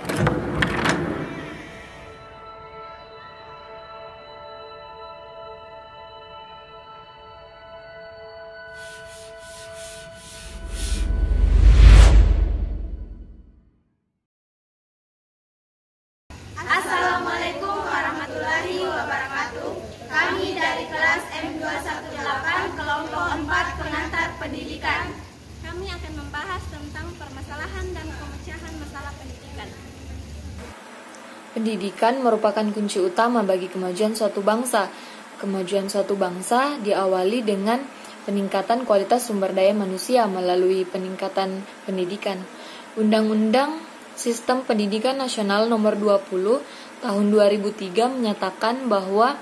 Assalamualaikum warahmatullahi wabarakatuh. Kami dari kelas M218 kelompok 4 pengantar pendidikan. Kami akan membahas tentang permasalahan dan pemecahan masalah pendidikan. Pendidikan merupakan kunci utama bagi kemajuan suatu bangsa. Kemajuan suatu bangsa diawali dengan peningkatan kualitas sumber daya manusia melalui peningkatan pendidikan. Undang-Undang Sistem Pendidikan Nasional Nomor 20 Tahun 2003 menyatakan bahwa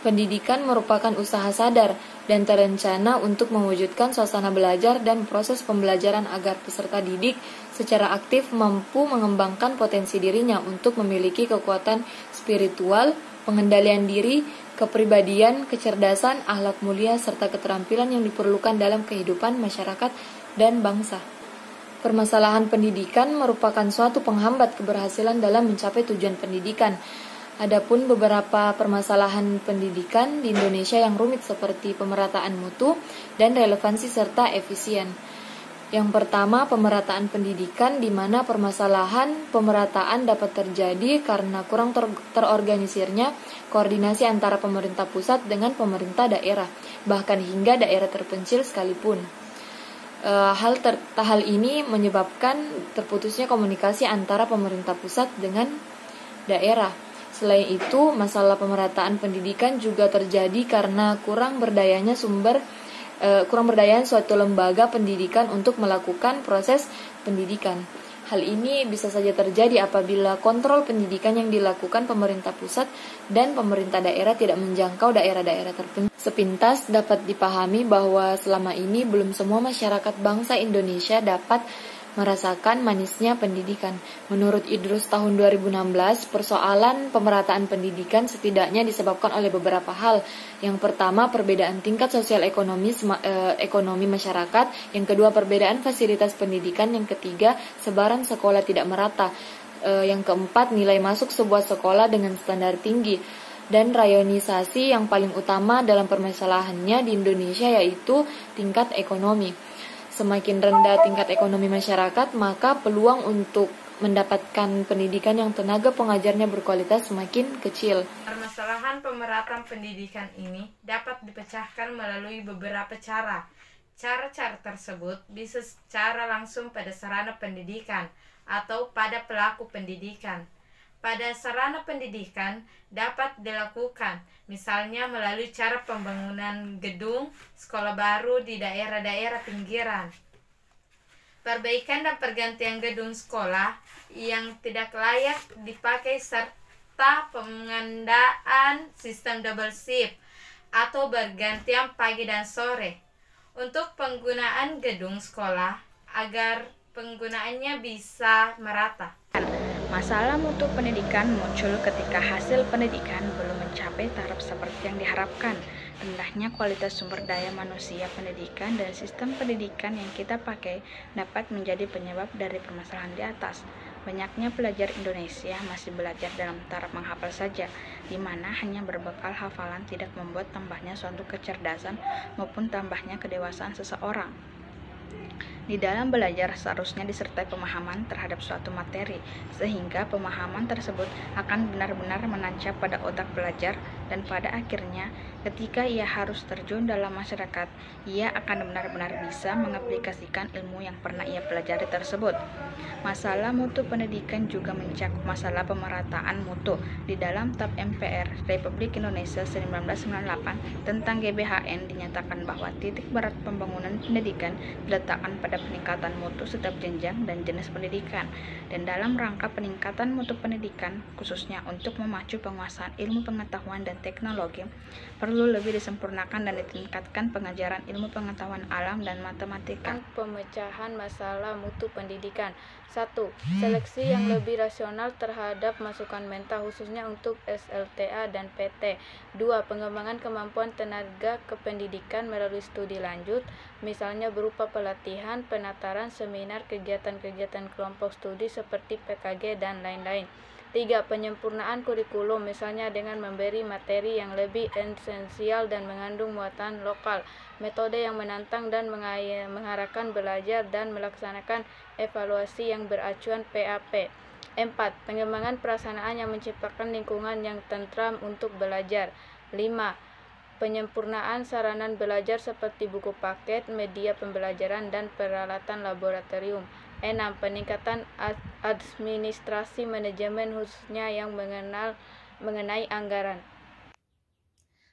pendidikan merupakan usaha sadar dan terencana untuk mewujudkan suasana belajar dan proses pembelajaran agar peserta didik secara aktif mampu mengembangkan potensi dirinya untuk memiliki kekuatan spiritual, pengendalian diri, kepribadian, kecerdasan, akhlak mulia, serta keterampilan yang diperlukan dalam kehidupan masyarakat dan bangsa. Permasalahan pendidikan merupakan suatu penghambat keberhasilan dalam mencapai tujuan pendidikan. Adapun beberapa permasalahan pendidikan di Indonesia yang rumit seperti pemerataan mutu dan relevansi serta efisien. Yang pertama, pemerataan pendidikan, di mana permasalahan pemerataan dapat terjadi karena kurang terorganisirnya koordinasi antara pemerintah pusat dengan pemerintah daerah, bahkan hingga daerah terpencil sekalipun. Hal ini menyebabkan terputusnya komunikasi antara pemerintah pusat dengan daerah. Selain itu, masalah pemerataan pendidikan juga terjadi karena kurang berdayanya suatu lembaga pendidikan untuk melakukan proses pendidikan. Hal ini bisa saja terjadi apabila kontrol pendidikan yang dilakukan pemerintah pusat dan pemerintah daerah tidak menjangkau daerah-daerah terpencil. Sepintas dapat dipahami bahwa selama ini belum semua masyarakat bangsa Indonesia dapat merasakan manisnya pendidikan. Menurut Idrus tahun 2016, persoalan pemerataan pendidikan setidaknya disebabkan oleh beberapa hal. Yang pertama, perbedaan tingkat sosial ekonomi masyarakat. Yang kedua, perbedaan fasilitas pendidikan. Yang ketiga, sebaran sekolah tidak merata. Yang keempat, nilai masuk sebuah sekolah dengan standar tinggi. Dan rayonisasi yang paling utama dalam permasalahannya di Indonesia yaitu tingkat ekonomi. Semakin rendah tingkat ekonomi masyarakat, maka peluang untuk mendapatkan pendidikan yang tenaga pengajarnya berkualitas semakin kecil. Permasalahan pemerataan pendidikan ini dapat dipecahkan melalui beberapa cara. Cara-cara tersebut bisa secara langsung pada sarana pendidikan atau pada pelaku pendidikan. Pada sarana pendidikan dapat dilakukan, misalnya melalui cara pembangunan gedung sekolah baru di daerah-daerah pinggiran, perbaikan dan pergantian gedung sekolah yang tidak layak dipakai, serta pengandaan sistem double shift atau bergantian pagi dan sore untuk penggunaan gedung sekolah agar penggunaannya bisa merata. Masalah mutu pendidikan muncul ketika hasil pendidikan belum mencapai taraf seperti yang diharapkan. Rendahnya kualitas sumber daya manusia pendidikan dan sistem pendidikan yang kita pakai dapat menjadi penyebab dari permasalahan di atas. Banyaknya pelajar Indonesia masih belajar dalam taraf menghafal saja, di mana hanya berbekal hafalan tidak membuat tambahnya suatu kecerdasan maupun tambahnya kedewasaan seseorang. Di dalam belajar seharusnya disertai pemahaman terhadap suatu materi, sehingga pemahaman tersebut akan benar-benar menancap pada otak pelajar dan pada akhirnya ketika ia harus terjun dalam masyarakat, ia akan benar-benar bisa mengaplikasikan ilmu yang pernah ia pelajari tersebut. Masalah mutu pendidikan juga mencakup masalah pemerataan mutu. Di dalam TAP MPR Republik Indonesia 1998 tentang GBHN dinyatakan bahwa titik berat pembangunan pendidikan diletakkan pada peningkatan mutu setiap jenjang dan jenis pendidikan. Dan dalam rangka peningkatan mutu pendidikan, khususnya untuk memacu penguasaan ilmu pengetahuan dan teknologi, perlu lebih disempurnakan dan ditingkatkan pengajaran ilmu pengetahuan alam dan matematika. Pemecahan masalah mutu pendidikan. 1. Seleksi yang lebih rasional terhadap masukan mental khususnya untuk SLTA dan PT. 2. Pengembangan kemampuan tenaga kependidikan melalui studi lanjut. misalnya berupa pelatihan, penataran, seminar, kegiatan-kegiatan kelompok studi seperti PKG, dan lain-lain. 3. Penyempurnaan kurikulum, misalnya dengan memberi materi yang lebih esensial dan mengandung muatan lokal, metode yang menantang dan mengarahkan belajar dan melaksanakan evaluasi yang beracuan PAP. 4. Pengembangan perasaan yang menciptakan lingkungan yang tentram untuk belajar. 5. Penyempurnaan sarana belajar seperti buku paket, media pembelajaran, dan peralatan laboratorium. 6. Peningkatan administrasi manajemen khususnya yang mengenai anggaran.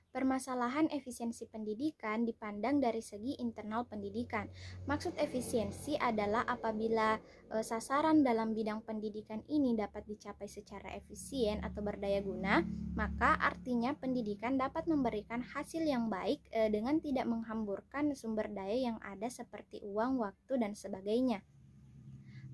Permasalahan efisiensi pendidikan dipandang dari segi internal pendidikan. Maksud efisiensi adalah apabila sasaran dalam bidang pendidikan ini dapat dicapai secara efisien atau berdaya guna, maka artinya pendidikan dapat memberikan hasil yang baik dengan tidak menghamburkan sumber daya yang ada seperti uang, waktu, dan sebagainya.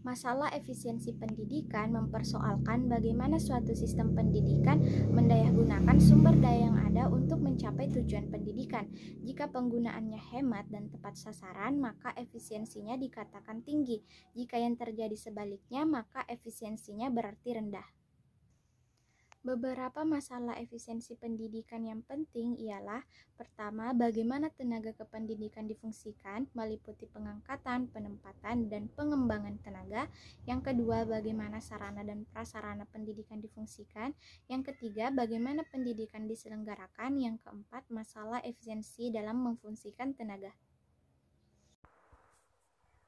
Masalah efisiensi pendidikan mempersoalkan bagaimana suatu sistem pendidikan mendayahgunakan sumber daya yang ada untuk mencapai tujuan pendidikan. Jika penggunaannya hemat dan tepat sasaran, maka efisiensinya dikatakan tinggi. Jika yang terjadi sebaliknya, maka efisiensinya berarti rendah. Beberapa masalah efisiensi pendidikan yang penting ialah: pertama, bagaimana tenaga kependidikan difungsikan, meliputi pengangkatan, penempatan, dan pengembangan tenaga. Yang kedua, bagaimana sarana dan prasarana pendidikan difungsikan. Yang ketiga, bagaimana pendidikan diselenggarakan. Yang keempat, masalah efisiensi dalam memfungsikan tenaga.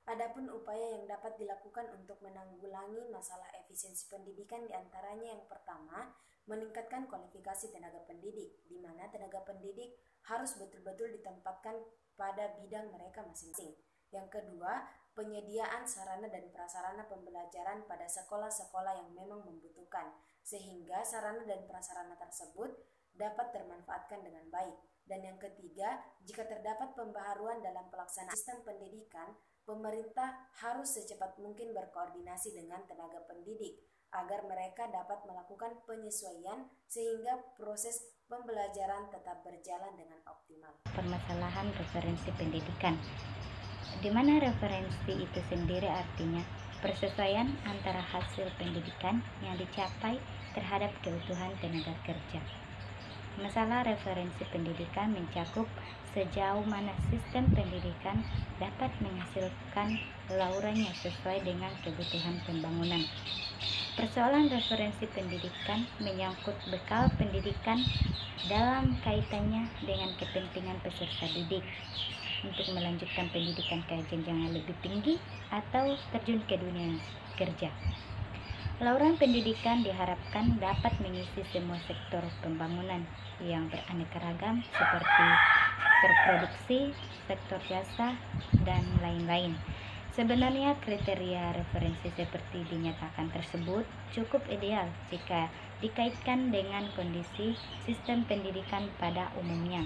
Adapun upaya yang dapat dilakukan untuk menanggulangi masalah efisiensi pendidikan diantaranya yang pertama, meningkatkan kualifikasi tenaga pendidik, di mana tenaga pendidik harus betul-betul ditempatkan pada bidang mereka masing-masing. Yang kedua, penyediaan sarana dan prasarana pembelajaran pada sekolah-sekolah yang memang membutuhkan, sehingga sarana dan prasarana tersebut dapat termanfaatkan dengan baik. Dan yang ketiga, jika terdapat pembaharuan dalam pelaksanaan sistem pendidikan, pemerintah harus secepat mungkin berkoordinasi dengan tenaga pendidik agar mereka dapat melakukan penyesuaian sehingga proses pembelajaran tetap berjalan dengan optimal. Permasalahan referensi pendidikan, di mana referensi itu sendiri artinya persesuaian antara hasil pendidikan yang dicapai terhadap kebutuhan tenaga kerja. Masalah referensi pendidikan mencakup sejauh mana sistem pendidikan dapat menghasilkan lauran yang sesuai dengan kebutuhan pembangunan. Persoalan referensi pendidikan menyangkut bekal pendidikan dalam kaitannya dengan kepentingan peserta didik untuk melanjutkan pendidikan ke jenjang yang lebih tinggi atau terjun ke dunia kerja. Lauran pendidikan diharapkan dapat mengisi semua sektor pembangunan yang beraneka ragam seperti sektor produksi, sektor jasa, dan lain-lain. Sebenarnya kriteria referensi seperti dinyatakan tersebut cukup ideal jika dikaitkan dengan kondisi sistem pendidikan pada umumnya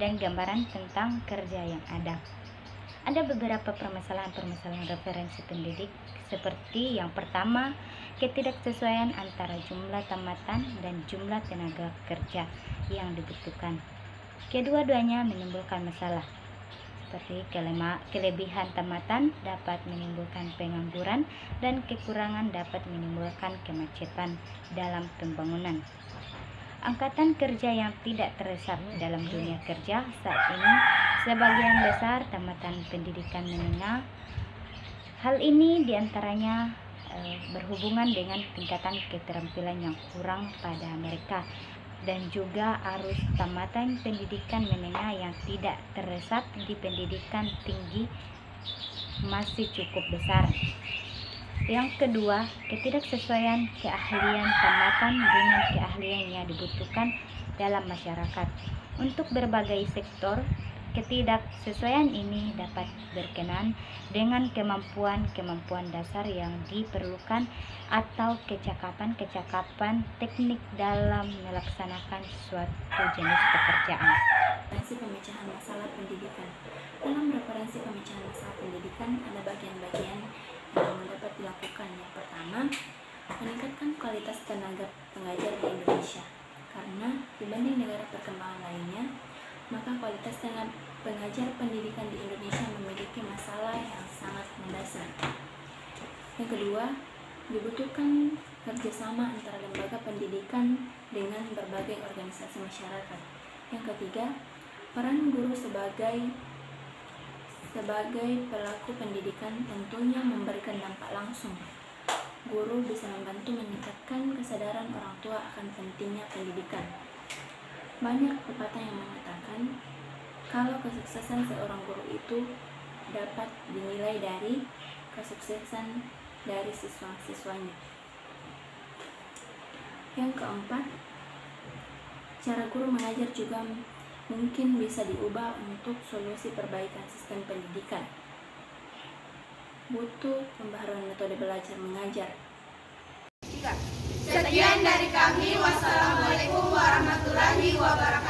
dan gambaran tentang kerja yang ada. Ada beberapa permasalahan referensi pendidik seperti yang pertama, ketidaksesuaian antara jumlah tamatan dan jumlah tenaga kerja yang dibutuhkan. Kedua-duanya menimbulkan masalah, seperti kelebihan tamatan dapat menimbulkan pengangguran dan kekurangan dapat menimbulkan kemacetan dalam pembangunan. Angkatan kerja yang tidak teresap dalam dunia kerja saat ini sebagian besar tamatan pendidikan menengah. Hal ini diantaranya berhubungan dengan tingkatan keterampilan yang kurang pada mereka dan juga arus tamatan pendidikan menengah yang tidak teresap di pendidikan tinggi masih cukup besar. Yang kedua, ketidaksesuaian keahlian tamatan dengan keahlian yang dibutuhkan dalam masyarakat. Untuk berbagai sektor, ketidaksesuaian ini dapat berkenaan dengan kemampuan dasar yang diperlukan atau kecakapan teknik dalam melaksanakan suatu jenis pekerjaan. Referensi pemecahan masalah pendidikan. Dalam referensi pemecahan masalah pendidikan ada bagian-bagian yang dapat dilakukan. Yang pertama, meningkatkan kualitas tenaga pengajar di Indonesia, karena dibanding negara perkembangan lainnya, maka kualitas tenaga pengajar pendidikan di Indonesia memiliki masalah yang sangat mendasar. Yang kedua, dibutuhkan kerjasama antara lembaga pendidikan dengan berbagai organisasi masyarakat. Yang ketiga, peran guru sebagai pelaku pendidikan tentunya memberikan dampak langsung. Guru bisa membantu meningkatkan kesadaran orang tua akan pentingnya pendidikan. Banyak pepatah yang mengatakan kalau kesuksesan seorang guru itu dapat dinilai dari kesuksesan dari siswa-siswanya. Yang keempat, cara guru mengajar juga mungkin bisa diubah untuk solusi perbaikan sistem pendidikan. Butuh pembaharuan metode belajar mengajar. Sekian dari kami. Wassalamualaikum warahmatullahi wabarakatuh.